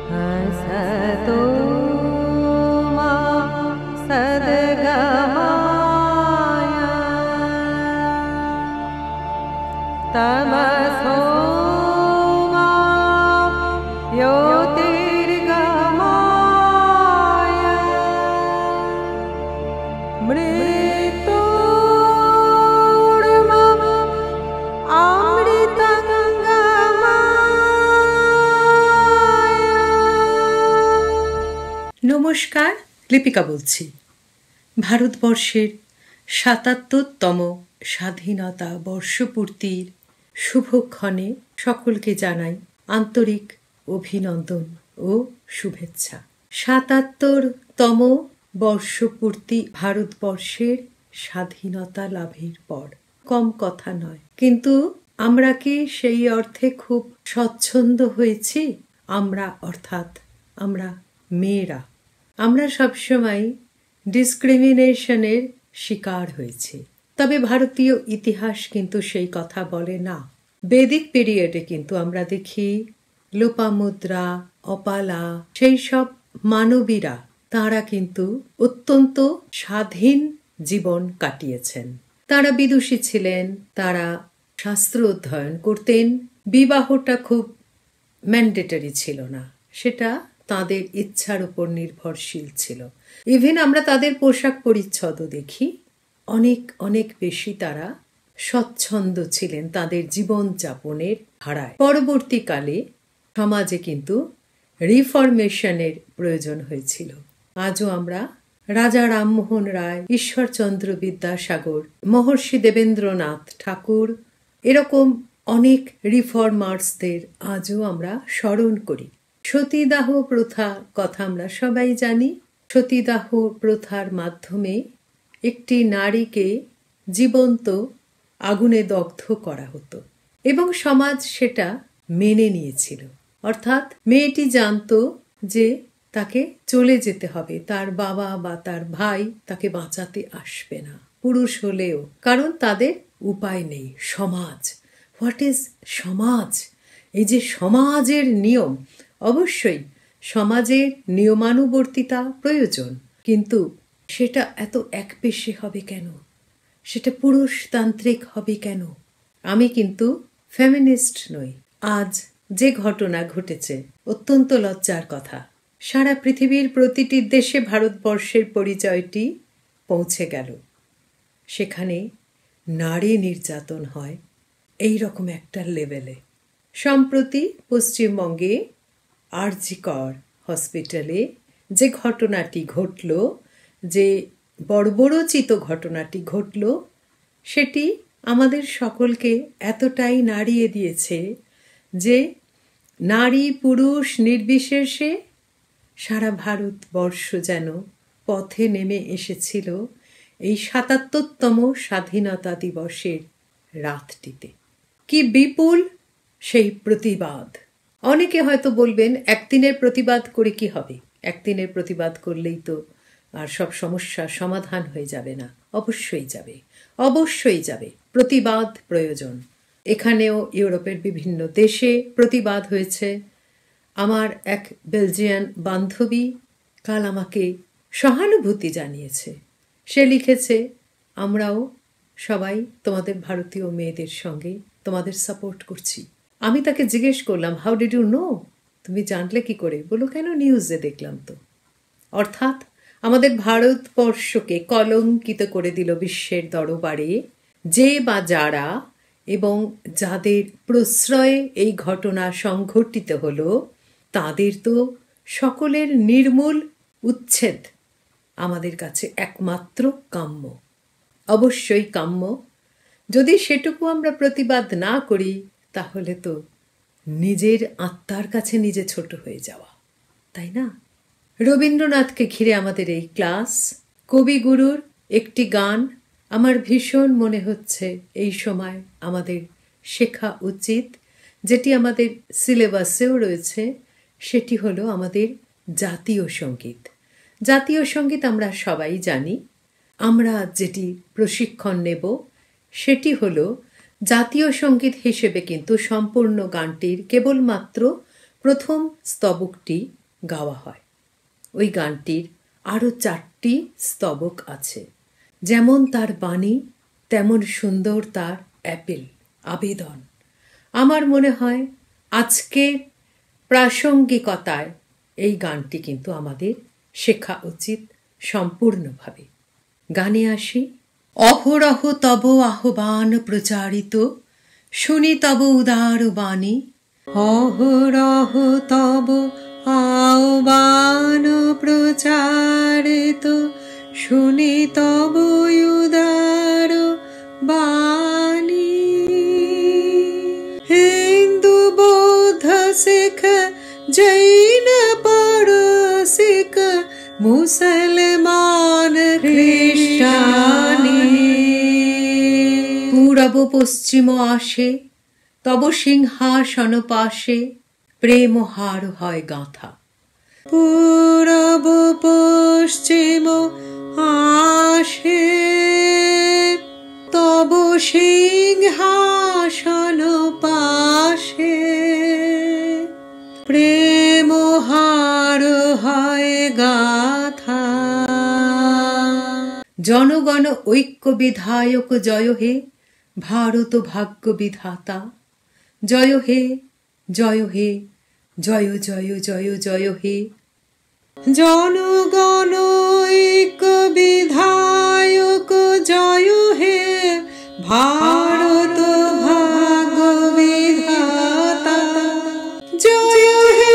असतो मा सद्गमय तमसो मा ज्योतिर्गमय मृत्योर्मा নমস্কার, লিপিকা বলছি। ভারতবর্ষের ৭৭তম স্বাধীনতা বর্ষপূর্তির শুভক্ষণে সকলকে জানাই আন্তরিক অভিনন্দন ও শুভেচ্ছা। ৭৭তম বর্ষপূর্তি ভারতবর্ষের স্বাধীনতা লাভের পর কম কথা নয়, কিন্তু আমরা কি সেই অর্থে খুব স্বচ্ছন্দ হয়েছি? আমরা অর্থাৎ আমরা মেয়েরা, আমরা সবসময় ডিসক্রিমিনেশনের শিকার হয়েছি। তবে ভারতীয় ইতিহাস কিন্তু সেই কথা বলে না। বেদিক পিরিয়ডে কিন্তু আমরা দেখি লোপামুদ্রা, অপালা, সেই সব মানবীরা তারা কিন্তু অত্যন্ত স্বাধীন জীবন কাটিয়েছেন। তারা বিদুষী ছিলেন, তারা শাস্ত্র অধ্যয়ন করতেন। বিবাহটা খুব ম্যান্ডেটরি ছিল না, সেটা তাদের ইচ্ছার উপর নির্ভরশীল ছিল। ইভেন আমরা তাদের পোশাক পরিচ্ছদও দেখি, অনেক অনেক বেশি তারা স্বচ্ছন্দ ছিলেন তাদের জীবনযাপনের ধারায়। পরবর্তীকালে সমাজে কিন্তু রিফরমেশনের প্রয়োজন হয়েছিল। আজও আমরা রাজা রামমোহন রায়, ঈশ্বরচন্দ্র বিদ্যাসাগর, মহর্ষি দেবেন্দ্রনাথ ঠাকুর, এরকম অনেক রিফর্মার্সদের আজও আমরা স্মরণ করি। সতীদাহ প্রথা কথা আমরা সবাই জানি। সতীদাহ প্রথার মাধ্যমে একটি নারীকে জীবন্ত আগুনে দগ্ধ করা হতো এবং সমাজ সেটা মেনে নিয়েছিল। অর্থাৎ মেয়েটি জানতো যে তাকে চলে যেতে হবে, তার বাবা বা তার ভাই তাকে বাঁচাতে আসবে না, পুরুষ হলেও, কারণ তাদের উপায় নেই। সমাজ, হোয়াট ইজ সমাজ? এই যে সমাজের নিয়ম, অবশ্যই সমাজের নিয়মানুবর্তিতা প্রয়োজন, কিন্তু সেটা এত একপেশে হবে কেন? সেটা পুরুষতান্ত্রিক হবে কেন? আমি কিন্তু ফেমিনিস্ট নই। আজ যে ঘটনা ঘটেছে অত্যন্ত লজ্জার কথা। সারা পৃথিবীর প্রতিটি দেশে ভারতবর্ষের পরিচয়টি পৌঁছে গেল। সেখানে নারী নির্যাতন হয় এই রকম একটা লেভেলে। সম্প্রতি পশ্চিমবঙ্গে আরজি কর হসপিটালে যে ঘটনাটি ঘটল, যে বর্বরোচিত ঘটনাটি ঘটল, সেটি আমাদের সকলকে এতটাই নাড়িয়ে দিয়েছে যে নারী পুরুষ নির্বিশেষে সারা ভারতবর্ষ যেন পথে নেমে এসেছিল এই ৭৭তম স্বাধীনতা দিবসের রাতটিতে। কি বিপুল সেই প্রতিবাদ! অনেকে হয়তো বলবেন, একদিনের প্রতিবাদ করে কি হবে? একদিনের প্রতিবাদ করলেই তো আর সব সমস্যার সমাধান হয়ে যাবে না। অবশ্যই যাবে, অবশ্যই যাবে। প্রতিবাদ প্রয়োজন। এখানেও ইউরোপের বিভিন্ন দেশে প্রতিবাদ হয়েছে। আমার এক বেলজিয়ান বান্ধবী কাল আমাকে সহানুভূতি জানিয়েছে। সে লিখেছে, আমরাও সবাই তোমাদের ভারতীয় মেয়েদের সঙ্গে তোমাদের সাপোর্ট করছি। আমি তাকে জিজ্ঞেস করলাম, হাউ ডিড ইউ নো? তুমি জানলে কি করে? বলো, কেন নিউজে দেখলাম তো। অর্থাৎ আমাদের ভারতবর্ষকে কলঙ্কিত করে দিল বিশ্বের দরবারে যে বা যারা, এবং যাদের প্রশ্রয়ে এই ঘটনা সংঘটিত হলো, তাদের তো সকলের নির্মূল উচ্ছেদ আমাদের কাছে একমাত্র কাম্য। অবশ্যই কাম্য। যদি সেটুকু আমরা প্রতিবাদ না করি, তাহলে তো নিজের আত্মার কাছে নিজে ছোট হয়ে যাওয়া, তাই না? রবীন্দ্রনাথকে ঘিরে আমাদের এই ক্লাস, কবিগুরুর একটি গান আমার ভীষণ মনে হচ্ছে এই সময় আমাদের শেখা উচিত, যেটি আমাদের সিলেবাসেও রয়েছে। সেটি হলো আমাদের জাতীয় সঙ্গীত। জাতীয় সঙ্গীত আমরা সবাই জানি। আমরা যেটি প্রশিক্ষণ নেব সেটি হলো জাতীয় সঙ্গীত হিসেবে কিন্তু সম্পূর্ণ গানটির কেবলমাত্র প্রথম স্তবকটি গাওয়া হয়। ওই গানটির আরও 4টি স্তবক আছে। যেমন তার বাণী, তেমন সুন্দর তার অ্যাপেল, আবেদন। আমার মনে হয় আজকের প্রাসঙ্গিকতায় এই গানটি কিন্তু আমাদের শেখা উচিত সম্পূর্ণভাবে। গানে আসি। অহরহ তব আহ্বান প্রচারিত, শুনি তব উদার বাণী। অহরহ তব আহ্বান প্রচারিত, শুনি তব উদার বাণী। হিন্দু বৌদ্ধ শিখ জৈন পারসিক, মুসলমান খ্রিস্টানি, পূরব পশ্চিম আসে তব সিংহাসন পাশে, প্রেম হার হয় গাঁথা। পূরব পশ্চিম আসে তব সিংহাসন পাশে, প্রেম হার হয় গাথা। জনগণ ঐক্য বিধায়ক জয় হে, ভারত ভাগ্য বিধাতা। জয় হে, জয় হে, জয় জয় জয় জয় হে। জনগণ ঐক্য বিধায়ক জয় হে, ভারত ভাগ্য বিধাতা। জয় হে,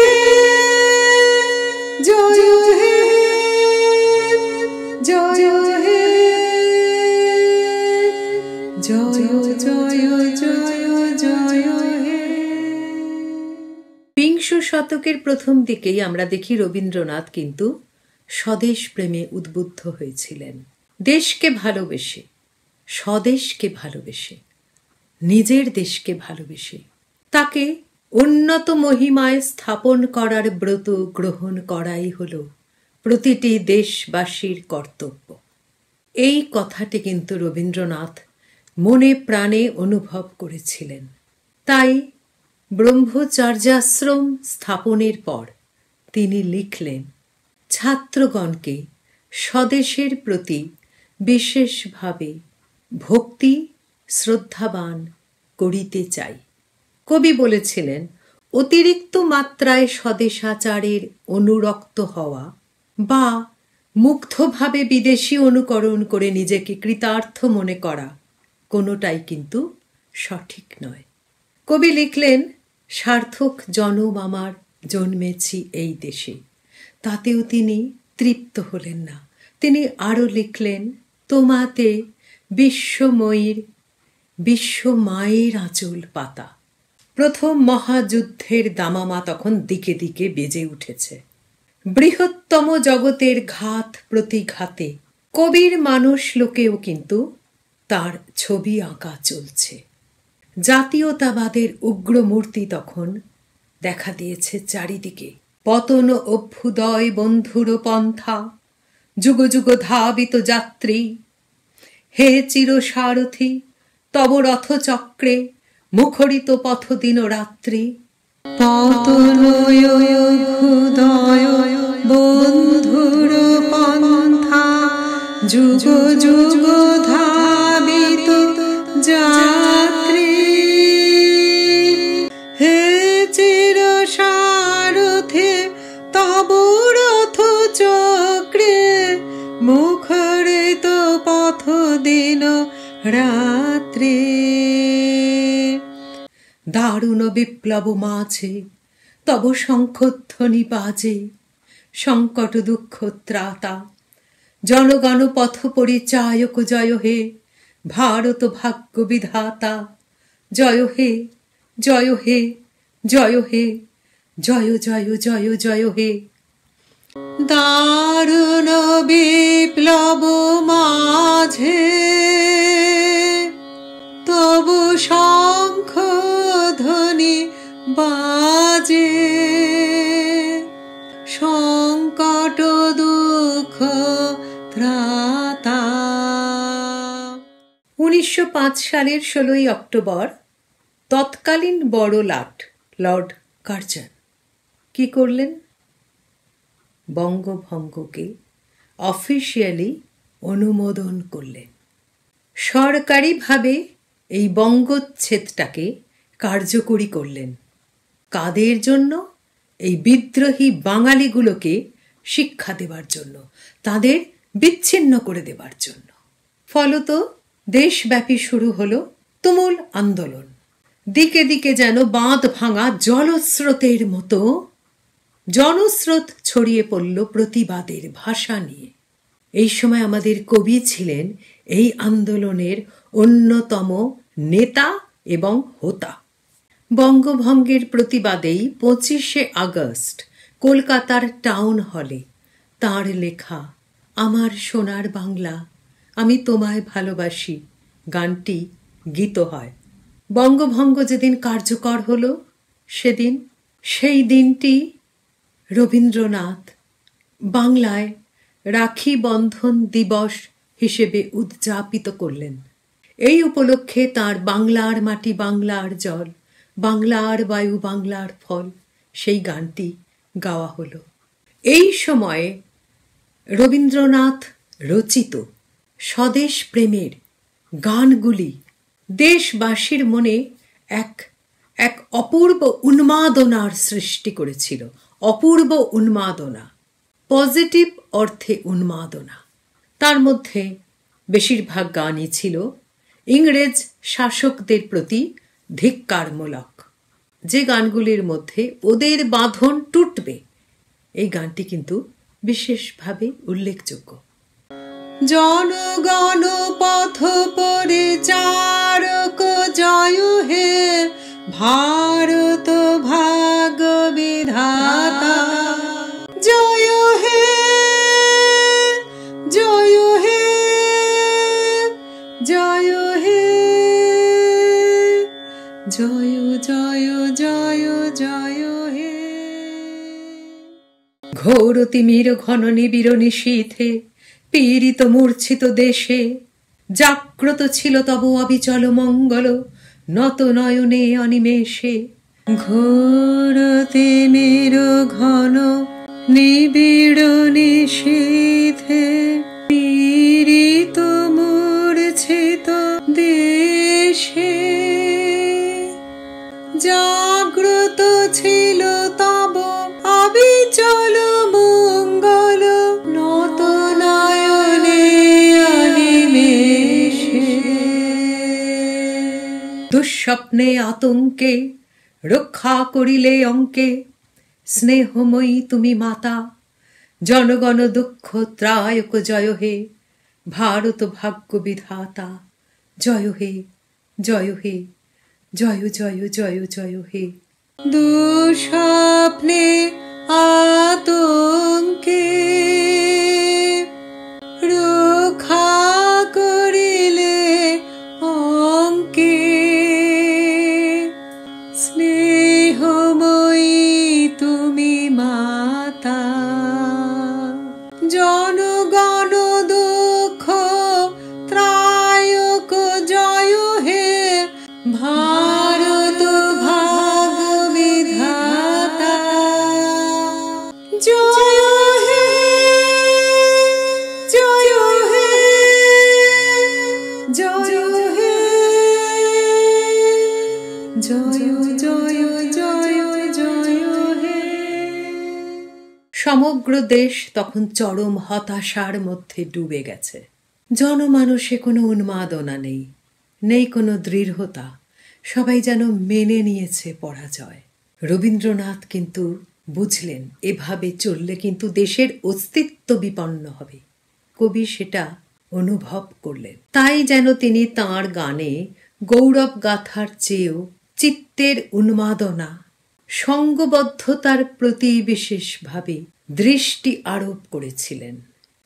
জয় হে, জয় হে, জয় জয় জয় জয় হে। বিংশ শতকের প্রথম দিকেই আমরা দেখি রবীন্দ্রনাথ কিন্তু স্বদেশ প্রেমে উদ্বুদ্ধ হয়েছিলেন। দেশকে ভালোবেসে, স্বদেশকে ভালোবেসে, নিজের দেশকে ভালোবেসে তাকে উন্নত মহিমায় স্থাপন করার ব্রত গ্রহণ করাই হল প্রতিটি দেশবাসীর কর্তব্য। এই কথাটি কিন্তু রবীন্দ্রনাথ মনে প্রাণে অনুভব করেছিলেন। তাই ব্রহ্মচর্যাশ্রম স্থাপনের পর তিনি লিখলেন, ছাত্রগণকে স্বদেশের প্রতি বিশেষভাবে ভক্তি শ্রদ্ধাবান করিতে চাই। কবি বলেছিলেন, অতিরিক্ত মাত্রায় স্বদেশাচারের অনুরক্ত হওয়া বা মুগ্ধভাবে বিদেশি অনুকরণ করে নিজেকে কৃতার্থ মনে করা কোনোটাই কিন্তু সঠিক নয়। কবি লিখলেন, সার্থক জনম আমার জন্মেছি এই দেশে। তাতেও তিনি তৃপ্ত হলেন না। তিনি আরও লিখলেন, তোমাতে বিশ্বমায়ের আঁচল পাতা। প্রথম মহাযুদ্ধের দামামা তখন দিকে দিকে বেজে উঠেছে। বৃহত্তম জগতের ঘাত প্রতিঘাতে কবির মানুষ লোকেও কিন্তু তার ছবি আঁকা চলছে। জাতীয়তাবাদের উগ্র মূর্তি তখন দেখা দিয়েছে চারিদিকে। পতন অভ্যুদয় বন্ধুর পন্থা, যুগ যুগ ধাবিত যাত্রী। হে চির সারথি, তব রথচক্রে মুখরিত পথ দিন রাত্রি। পতন অভ্যুদয় বন্ধুর পন্থা, যুগ যুগ ধাবিত যাত্রী। হে চির সারথি, তব রথ চক্রে মুখরিত পথ দিন রাত্রি। দারুণ বিপ্লব মাঝে তব শঙ্খধ্বনি বাজে, সংকট দুঃখ ত্রাতা। জনগণ পথ পরিচায়ক জয় হে, ভারত ভাগ্য বিধাতা। জয় হে, জয় হে, জয় হে, জয় জয় জয় জয় হে। দারুণ বিপ্লব মাঝে তবু শঙ্খ ধ্বনি বাজে, সংকট দুঃখ ত্রাতা। 1905 সালের 16ই অক্টোবর তৎকালীন বড় লাট লর্ড কার্জন কি করলেন? বঙ্গভঙ্গকে অফিসিয়ালি অনুমোদন করলেন। সরকারিভাবে এই বঙ্গচ্ছেদটাকে কার্যকরী করলেন। কাদের জন্য? এই বিদ্রোহী বাঙালিগুলোকে শিক্ষা দেবার জন্য, তাদের বিচ্ছিন্ন করে দেবার জন্য। ফলত দেশব্যাপী শুরু হলো তুমুল আন্দোলন। দিকে দিকে যেন বাঁধ ভাঙা জলস্রোতের মতো জনস্রোত ছড়িয়ে পড়ল প্রতিবাদের ভাষা নিয়ে। এই সময় আমাদের কবি ছিলেন এই আন্দোলনের অন্যতম নেতা এবং হোতা। বঙ্গভঙ্গের প্রতিবাদেই 25শে আগস্ট কলকাতার টাউন হলে তাঁর লেখা আমার সোনার বাংলা আমি তোমায় ভালোবাসি গানটি গীত হয়। বঙ্গভঙ্গ যেদিন কার্যকর হল সেই দিনটি রবীন্দ্রনাথ বাংলায় রাখি বন্ধন দিবস হিসেবে উদযাপিত করলেন। এই উপলক্ষে তাঁর বাংলার মাটি বাংলার জল, বাংলার বায়ু বাংলার ফল সেই গানটি গাওয়া হলো। এই সময়ে রবীন্দ্রনাথ রচিত স্বদেশ প্রেমের গানগুলি দেশবাসীর মনে এক অপূর্ব উন্মাদনার সৃষ্টি করেছিল। অপূর্ব উন্মাদনা, পজিটিভ অর্থে উন্মাদনা। তার মধ্যে বেশিরভাগ গানই ছিল ইংরেজ শাসকদের প্রতি ধিক্কারমূলক। যে গানগুলির মধ্যে ওদের বাঁধন টুটবে, এই গানটি কিন্তু বিশেষভাবে উল্লেখযোগ্য। জনগণ পথ পরিচারক জয় হে ভারত ভাগ বিধাতা জয় হে জয় হে জয় হে জয় জয় জয় জয় হে। ঘোর তিমির ঘন নিবিড় নিশীথে পীড়িত মূর্ছিত দেশে জাগ্রত ছিল তব অবিচল মঙ্গল নত নয়নে অনিমেষে। ঘোর তিমির ঘন নিবিড় নিশীথে পীড়িত মূর্ছিত দেশে জাগ্রত ছিল তব অবিচল মঙ্গল নত নয়নে অনিমেষে। দুঃস্বপ্নে আতঙ্কে রক্ষা করিলে অঙ্কে স্নেহময়ী তুমি মাতা জনগণ দুঃখ ত্রায়ক জয় হে ভারত ভাগ্য বিধাতা জয় হে জয় হে জয় জয় জয় জয় হে। দুঃস্বপ্নে আতঙ্কে রক্ষা করিলে অঙ্কে স্নেহময়ী তুমি মাতা জনগণ দুঃখ ত্রায়ক জয় হে ভারত ভাগ বিধাতা জয় হে জয় হে জয় হে জয় জয় জয় জয় হে। সমগ্র দেশ তখন চরম হতাশার মধ্যে ডুবে গেছে। জনমানসে কোনো উন্মাদনা নেই, নেই কোনো দৃঢ়তা। সবাই যেন মেনে নিয়েছে পরাজয়। রবীন্দ্রনাথ কিন্তু বুঝলেন এভাবে চললে কিন্তু দেশের অস্তিত্ব বিপন্ন হবে। কবি সেটা অনুভব করলেন। তাই যেন তিনি তাঁর গানে গৌরব গাথার চেয়েও চিত্তের উন্মাদনা, সঙ্গবদ্ধতার প্রতি বিশেষভাবে দৃষ্টি আরোপ করেছিলেন।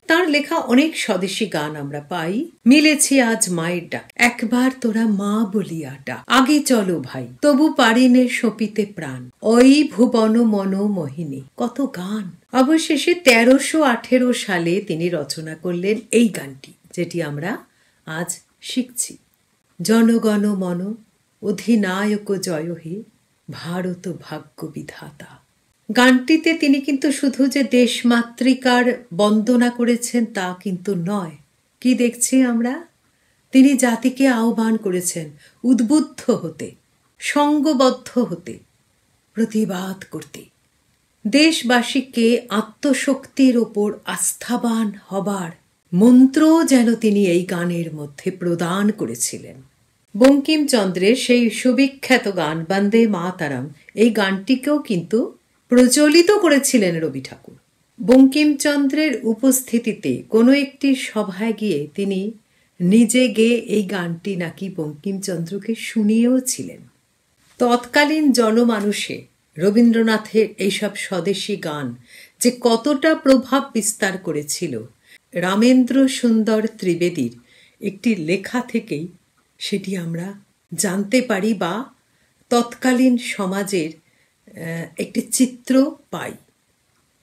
তার লেখা অনেক স্বদেশী গান আমরা পাই। মিলেছি আজ মায়ের ডাক, একবার তোরা মা বলিয়া ডাক, আগে চলো ভাই, তবু পারিনে সপিতে প্রাণ, ওই ভুবন মন মোহিনী। কত গান। অবশেষে 1318 সালে তিনি রচনা করলেন এই গানটি, যেটি আমরা আজ শিখছি। জনগণ মন অধিনায়ক জয় হে ভারত ভাগ্য বিধাতা গানটিতে তিনি কিন্তু শুধু যে দেশমাতৃকার বন্দনা করেছেন তা কিন্তু নয়। কি দেখছি আমরা? তিনি জাতিকে আহ্বান করেছেন উদ্বুদ্ধ হতে, সঙ্গবদ্ধ হতে, প্রতিবাদ করতে, দেশবাসীকে আত্মশক্তির ওপর আস্থাবান হবার মন্ত্র যেন তিনি এই গানের মধ্যে প্রদান করেছিলেন। বঙ্কিমচন্দ্রের সেই সুবিখ্যাত গান বন্দে মাতরম, এই গানটিকেও কিন্তু প্রচলিত করেছিলেন রবি ঠাকুর। বঙ্কিমচন্দ্রের উপস্থিতিতে কোনো একটি সভায় গিয়ে তিনি নিজে গেয়ে এই গানটি নাকি বঙ্কিমচন্দ্রকে শুনিয়েও ছিলেন। তৎকালীন জনমানুষে রবীন্দ্রনাথের এইসব স্বদেশী গান যে কতটা প্রভাব বিস্তার করেছিল, রামেন্দ্র সুন্দর ত্রিবেদীর একটি লেখা থেকেই সেটি আমরা জানতে পারি বা তৎকালীন সমাজের একটি চিত্র পাই।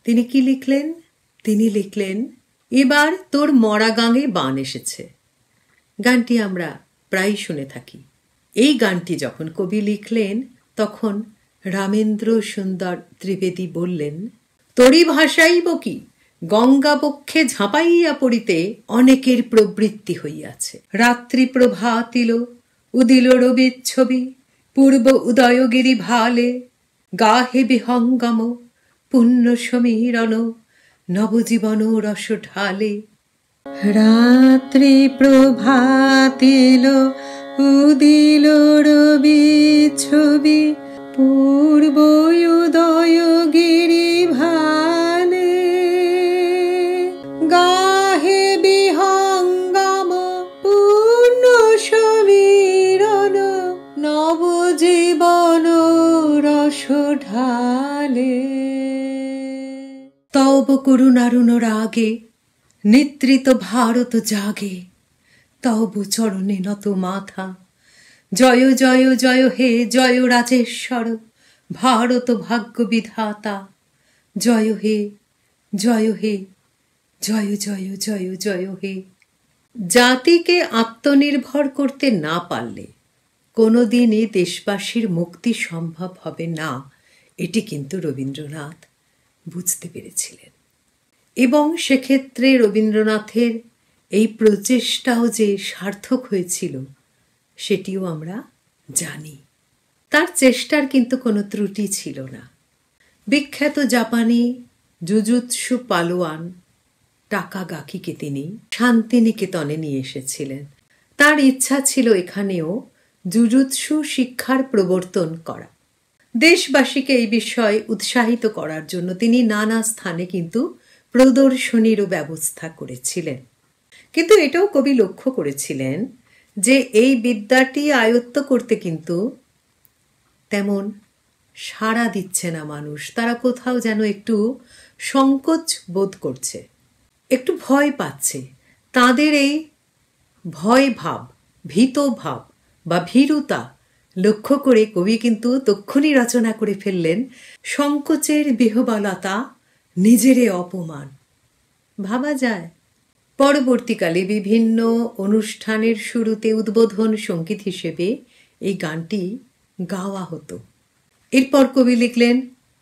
তিনি কি লিখলেন? তিনি লিখলেন, এবার তোর মরা গাঙে বান এসেছে। গানটি আমরা প্রায় শুনে থাকি। এই গানটি যখন কবি লিখলেন তখন রামেন্দ্র সুন্দর ত্রিবেদী বললেন, তোরই ভাষাইব কি, গঙ্গা বক্ষে ঝাঁপাইয়া পড়িতে অনেকের প্রবৃত্তি হইয়াছে। রাত্রি প্রভাতিল উদিল রবির ছবি, পূর্ব উদয়গিরি ভালে, গাহে বিহঙ্গম পুণ্য সমীরণ, নবজীবন রস ঢালে। রাত্রি প্রভাতিল উদিল রবি ছবি, পূর্ব উদয়গিরি ভালে, গাহে বিহঙ্গম পূর্ণ সমীরণ, নবজীবন রস ঢালে। তব করুণারুণ রাগে নিদ্রিত ভারত জাগে, তব চরণে নত মাথা। জয় জয় জয় হে জয় রাজেশ্বর, ভারত ভাগ্য বিধাতা। জয় হে জয় হে জয় জয় জয় জয় হে। জাতিকে আত্মনির্ভর করতে না পারলে কোনোদিনই দেশবাসীর মুক্তি সম্ভব হবে না, এটি কিন্তু রবীন্দ্রনাথ বুঝতে পেরেছিলেন। এবং সেক্ষেত্রে রবীন্দ্রনাথের এই প্রচেষ্টাও যে সার্থক হয়েছিল সেটিও আমরা জানি। তার চেষ্টার কিন্তু কোনো ত্রুটি ছিল না। বিখ্যাত জাপানি জুজুৎসু পালোয়ান টাকাগাকিকে তিনি শান্তিনিকেতনে নিয়ে এসেছিলেন। তার ইচ্ছা ছিল এখানেও জুজুৎসু শিক্ষার প্রবর্তন করা। দেশবাসীকে এই বিষয়ে উৎসাহিত করার জন্য তিনি নানা স্থানে কিন্তু প্রদর্শনীরও ব্যবস্থা করেছিলেন। কিন্তু এটাও কবি লক্ষ্য করেছিলেন যে এই বিদ্যাটি আয়ত্ত করতে কিন্তু তেমন সাড়া দিচ্ছে না মানুষ। তারা কোথাও যেন একটু সংকোচ বোধ করছে, একটু ভয় পাচ্ছে। তাদের এই ভয় ভাব, ভীত ভাব বা ভীরুতা লক্ষ্য করে কবি কিন্তু তক্ষুনি রচনা করে ফেললেন সংকোচের বিহ্বলতা নিজেরে অপমান। ভাবা যায় পরবর্তীকালে বিভিন্ন অনুষ্ঠানের শুরুতে উদ্বোধন সঙ্গীত হিসেবে এই গানটি গাওয়া হতো। এরপর কবি লিখলেন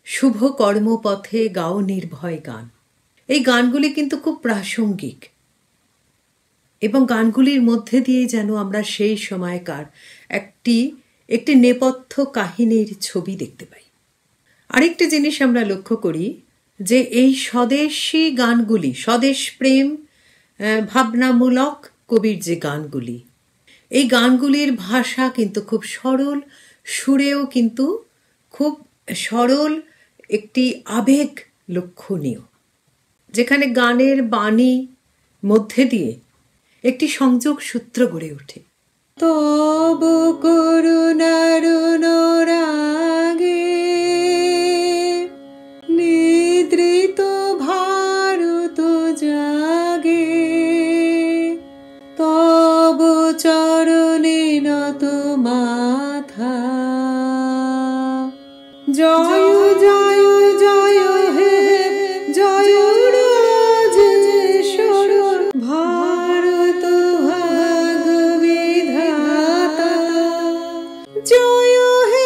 শুভ কর্মপথে গাও নির্ভয় গান। এই গানগুলি কিন্তু খুব প্রাসঙ্গিক এবং গানগুলির মধ্যে দিয়ে যেন আমরা সেই সময়কার একটি নেপথ্য কাহিনীর ছবি দেখতে পাই। আরেকটি জিনিস আমরা লক্ষ্য করি যে এই স্বদেশী গানগুলি, স্বদেশ প্রেম ভাবনামূলক কবির যে গানগুলি, এই গানগুলির ভাষা কিন্তু খুব সরল, সুরেও কিন্তু খুব সরল, একটি আবেগ লক্ষণীয়, যেখানে গানের বাণী মধ্যে দিয়ে একটি সংযোগ সূত্র গড়ে ওঠে। তব করুণারুণ রাগে নিদ্রিত ভারত জাগে, তব চরণে নত মাথা। জয় জয় জয় হে জয় রাজেশ্বর, ভারত ভাগ্য বিধাতা। জয় হে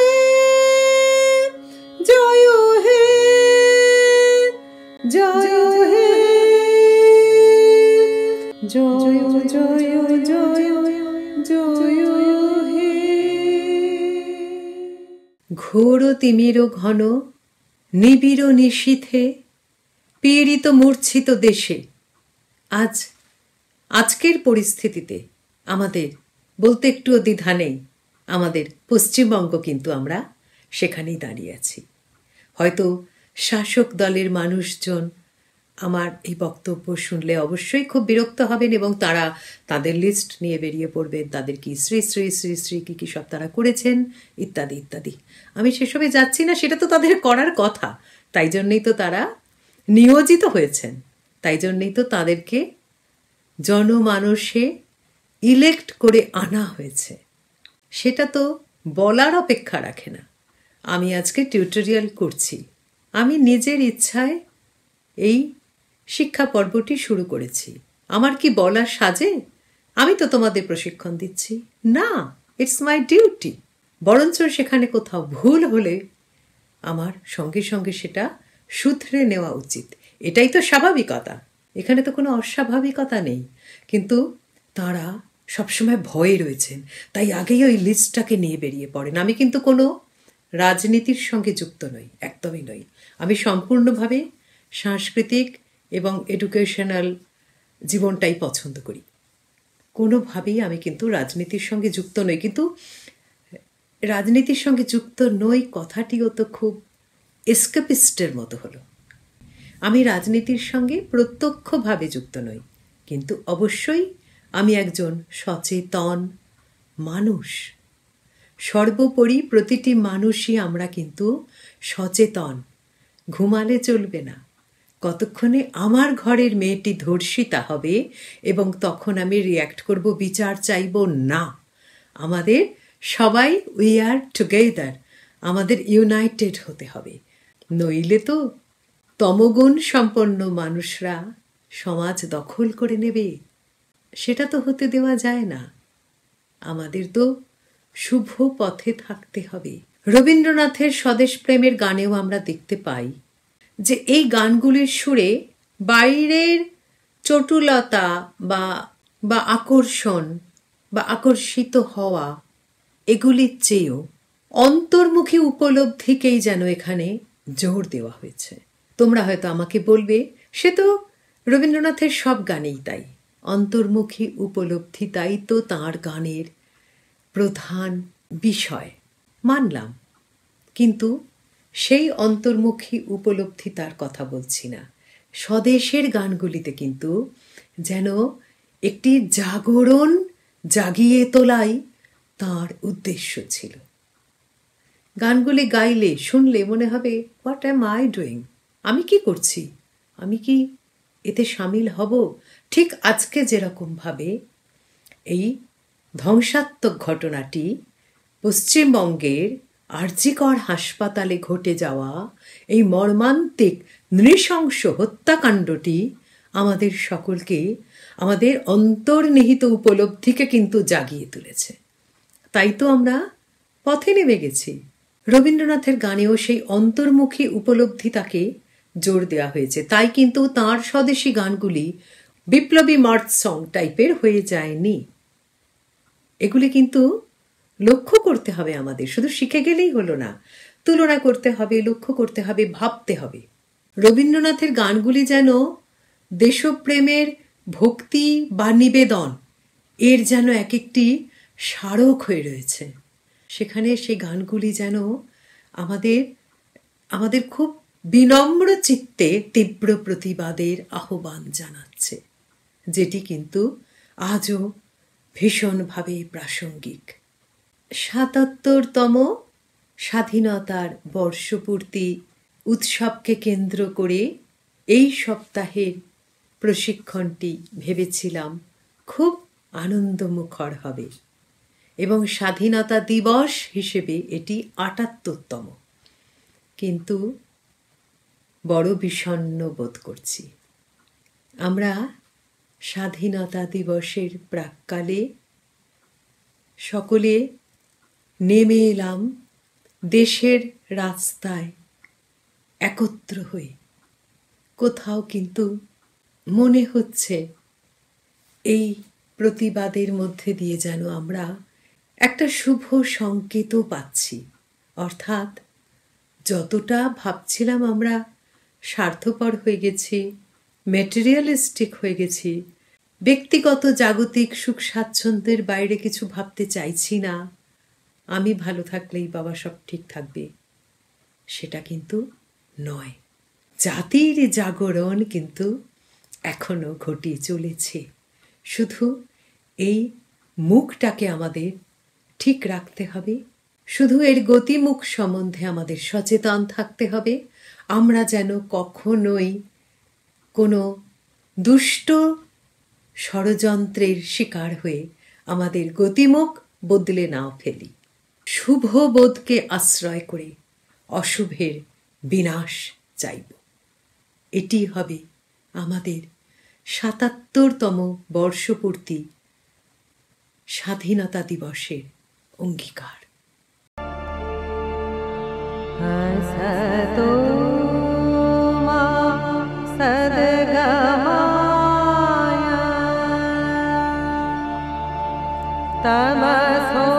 ঘোর তিমির ঘন নিবিড় নিশীথে পীড়িত মূর্ছিত দেশে আজকের পরিস্থিতিতে আমাদের বলতে একটুও দ্বিধা নেই, আমাদের পশ্চিমবঙ্গ কিন্তু আমরা সেখানেই দাঁড়িয়ে আছি। হয়তো শাসক দলের মানুষজন আমার এই বক্তব্য শুনলে অবশ্যই খুব বিরক্ত হবেন এবং তারা তাদের লিস্ট নিয়ে বেরিয়ে পড়বেন, তাদের কি শ্রী শ্রী শ্রী শ্রী কী কী সব তারা করেছেন ইত্যাদি ইত্যাদি। আমি সেসবে যাচ্ছি না, সেটা তো তাদের করার কথা, তাই জন্যই তো তারা নিয়োজিত হয়েছেন, তাই জন্যই তো তাদেরকে জনমানসে ইলেক্ট করে আনা হয়েছে। সেটা তো বলার অপেক্ষা রাখে না। আমি আজকে টিউটোরিয়াল করছি, আমি নিজের ইচ্ছায় এই শিক্ষা পর্বটি শুরু করেছি। আমার কি বলার সাজে? আমি তো তোমাদের প্রশিক্ষণ দিচ্ছি না, ইটস মাই ডিউটি। বরঞ্চ সেখানে কোথাও ভুল হলে আমার সঙ্গে সঙ্গে সেটা শুধরে নেওয়া উচিত, এটাই তো স্বাভাবিকতা, এখানে তো কোনো অস্বাভাবিকতা নেই। কিন্তু তারা সবসময় ভয়ে রয়েছেন, তাই আগেই ওই লিস্টটাকে নিয়ে বেরিয়ে পড়েন। আমি কিন্তু কোনো রাজনীতির সঙ্গে যুক্ত নই, একদমই নই। আমি সম্পূর্ণভাবে সাংস্কৃতিক এবং এডুকেশনাল জীবনটাই পছন্দ করি। কোনোভাবেই আমি কিন্তু রাজনীতির সঙ্গে যুক্ত নই। কিন্তু রাজনীতির সঙ্গে যুক্ত নই কথাটিও তো খুব এসকেপিস্টের মতো হলো। আমি রাজনীতির সঙ্গে প্রত্যক্ষভাবে যুক্ত নই, কিন্তু অবশ্যই আমি একজন সচেতন মানুষ। সর্বোপরি প্রতিটি মানুষই আমরা কিন্তু সচেতন। ঘুমালে চলবে না, কতক্ষণে আমার ঘরের মেয়েটি ধর্ষিতা হবে এবং তখন আমি রিয়্যাক্ট করব, বিচার চাইব না। আমাদের সবাই উই আর টুগেদার, আমাদের ইউনাইটেড হতে হবে, নইলে তো তমগুণ সম্পন্ন মানুষরা সমাজ দখল করে নেবে। সেটা তো হতে দেওয়া যায় না। আমাদের তো শুভ পথে থাকতে হবে। রবীন্দ্রনাথের স্বদেশ প্রেমের গানেও আমরা দেখতে পাই যে এই গানগুলির সুরে বাইরের চটুলতা বা আকর্ষণ বা আকর্ষিত হওয়া এগুলির চেয়েও অন্তর্মুখী উপলব্ধিকেই যেন এখানে জোর দেওয়া হয়েছে। তোমরা হয়তো আমাকে বলবে, সে তো রবীন্দ্রনাথের সব গানেই তাই। অন্তর্মুখী উপলব্ধি তাই তো তাঁর গানের প্রধান বিষয়, মানলাম। কিন্তু সেই অন্তর্মুখী উপলব্ধি তার কথা বলছি না। স্বদেশের গানগুলিতে কিন্তু যেন একটি জাগরণ জাগিয়ে তোলাই তাঁর উদ্দেশ্য ছিল। গানগুলি গাইলে শুনলে মনে হবে, হোয়াট অ্যাম আই ডুইং, আমি কি করছি, আমি কি এতে সামিল হব? ঠিক আজকে যেরকমভাবে এই ধ্বংসাত্মক ঘটনাটি পশ্চিমবঙ্গের আরজিকর হাসপাতালে ঘটে যাওয়া এই মর্মান্তিক নৃশংস হত্যাকাণ্ডটি আমাদের সকলকে, আমাদের অন্তর্নিহিত উপলব্ধিকে কিন্তু জাগিয়ে তুলেছে। তাই তো আমরা পথে নেমে গেছি। রবীন্দ্রনাথের গানেও সেই অন্তর্মুখী উপলব্ধিটাকে জোর দেওয়া হয়েছে। তাই কিন্তু তাঁর স্বদেশী গানগুলি বিপ্লবী মার্চ সং টাইপের হয়ে যায়নি। এগুলি কিন্তু লক্ষ্য করতে হবে আমাদের, শুধু শিখে গেলেই হলো না, তুলনা করতে হবে, লক্ষ্য করতে হবে, ভাবতে হবে। রবীন্দ্রনাথের গানগুলি যেন দেশপ্রেমের ভক্তি বা নিবেদন এর যেন এক একটি স্মারক হয়ে রয়েছে। সেখানে সেই গানগুলি যেন আমাদের খুব বিনম্র চিত্তে তীব্র প্রতিবাদের আহ্বান জানাচ্ছে, যেটি কিন্তু আজও ভীষণভাবে প্রাসঙ্গিক। ৭৭তম স্বাধীনতার বর্ষপূর্তি উৎসবকে কেন্দ্র করে এই সপ্তাহের প্রশিক্ষণটি ভেবেছিলাম খুব আনন্দমুখর হবে এবং স্বাধীনতা দিবস হিসেবে এটি ৭৮তম। কিন্তু বড় বিষণ্ণ বোধ করছি। আমরা স্বাধীনতা দিবসের প্রাক্কালে সকলে নেমে এলাম দেশের রাস্তায় একত্র হয়ে। কোথাও কিন্তু মনে হচ্ছে এই প্রতিবাদের মধ্যে দিয়ে যেন আমরা একটা শুভ সংকেতও পাচ্ছি, অর্থাৎ যতটা ভাবছিলাম আমরা স্বার্থপর হয়ে গেছি, ম্যাটেরিয়ালিস্টিক হয়ে গেছি, ব্যক্তিগত জাগতিক সুখ স্বাচ্ছন্দ্যের বাইরে কিছু ভাবতে চাইছি না, আমি ভালো থাকলেই বাবা সব ঠিক থাকবে, সেটা কিন্তু নয়। জাতির জাগরণ কিন্তু এখনো ঘটিয়ে চলেছে। শুধু এই মুখটাকে আমাদের ঠিক রাখতে হবে, শুধু এর গতিমুখ সম্বন্ধে আমাদের সচেতন থাকতে হবে, আমরা যেন কখনোই কোনো দুষ্ট ষড়যন্ত্রের শিকার হয়ে আমাদের গতিমুখ বদলে না ফেলি। শুভ বোধকে আশ্রয় করে অশুভের বিনাশ চাইব। এটি হবে আমাদের ৭৭তম বর্ষপূর্তি স্বাধীনতা দিবসের অঙ্গীকার। असतो मा सद्गमय तमसो